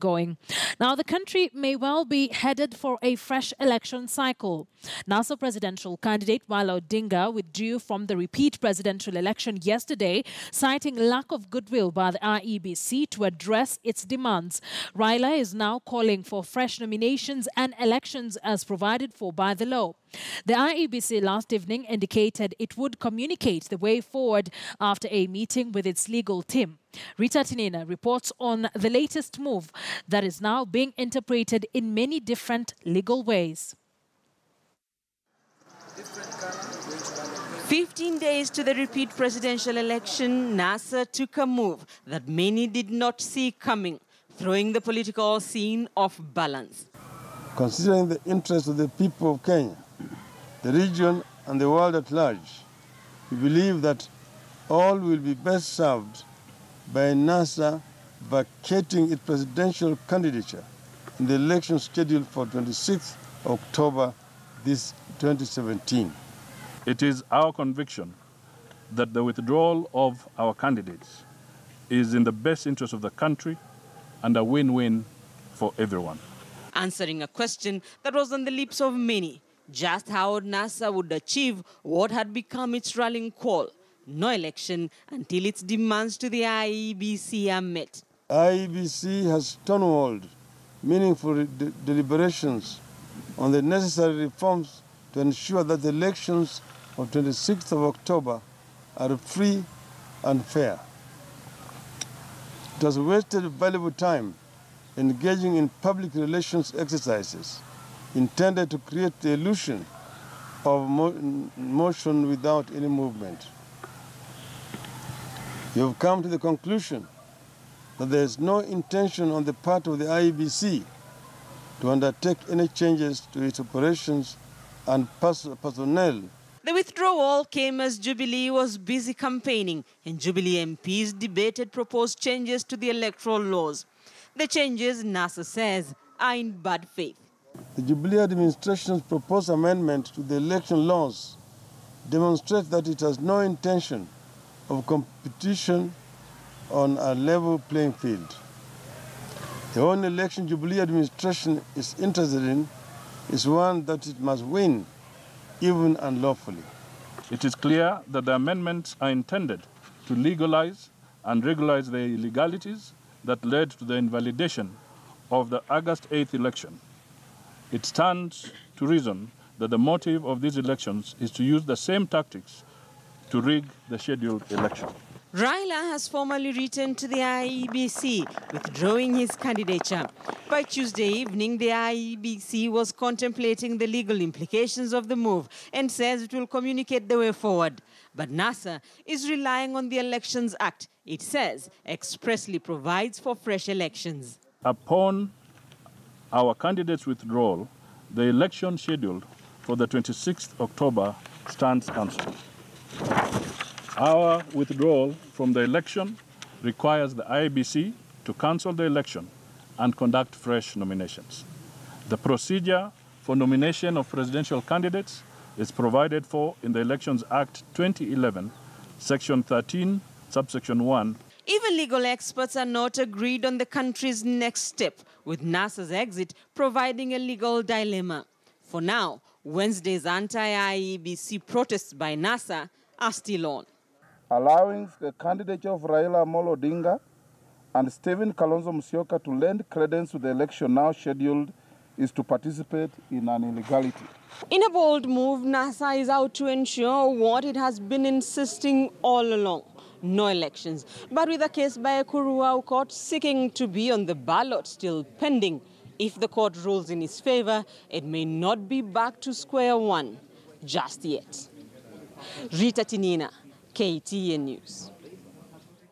going. Now, the country may well be headed for a fresh election cycle. NASA presidential candidate Raila Odinga withdrew from the repeat presidential election yesterday, citing lack of goodwill by the IEBC to address its demands. Raila is now calling for fresh nominations and elections as provided for by the law. The IEBC last evening indicated it would communicate the way forward after a meeting with its legal team. Rita Tinina reports on the latest move that is now being interpreted in many different legal ways. 15 days to the repeat presidential election, NASA took a move that many did not see coming, throwing the political scene off balance. Considering the interests of the people of Kenya, the region and the world at large, we believe that all will be best served by NASA vacating its presidential candidature in the election scheduled for 26th October this 2017. It is our conviction that the withdrawal of our candidates is in the best interest of the country and a win-win for everyone. Answering a question that was on the lips of many, just how NASA would achieve what had become its rallying call: no election until its demands to the IEBC are met. IEBC has stonewalled meaningful deliberations on the necessary reforms to ensure that the elections of 26th of October are free and fair. It has wasted valuable time engaging in public relations exercises intended to create the illusion of motion without any movement. You have come to the conclusion that there is no intention on the part of the IEBC to undertake any changes to its operations and personnel. The withdrawal came as Jubilee was busy campaigning, and Jubilee MPs debated proposed changes to the electoral laws. The changes, NASA says, are in bad faith. The Jubilee administration's proposed amendment to the election laws demonstrates that it has no intention of competition on a level playing field. The only election Jubilee administration is interested in is one that it must win, even unlawfully. It is clear that the amendments are intended to legalize and regularize the illegalities that led to the invalidation of the August 8th election. It stands to reason that the motive of these elections is to use the same tactics to rig the scheduled election. Raila has formally written to the IEBC, withdrawing his candidature. By Tuesday evening, the IEBC was contemplating the legal implications of the move and says it will communicate the way forward. But NASA is relying on the Elections Act. It says expressly provides for fresh elections. Upon our candidate's withdrawal, the election scheduled for the 26th October stands cancelled. Our withdrawal from the election requires the IEBC to cancel the election and conduct fresh nominations. The procedure for nomination of presidential candidates is provided for in the Elections Act 2011, Section 13, Subsection 1. Even legal experts are not agreed on the country's next step, with NASA's exit providing a legal dilemma. For now, Wednesday's anti-IEBC protests by NASA are still on. Allowing the candidature of Raila Odinga and Stephen Kalonzo Musyoka to lend credence to the election now scheduled is to participate in an illegality. In a bold move, NASA is out to ensure what it has been insisting all along: no elections. But with a case by a Kuruau court seeking to be on the ballot still pending, if the court rules in its favor, it may not be back to square one just yet. Rita Tinina, KTN News.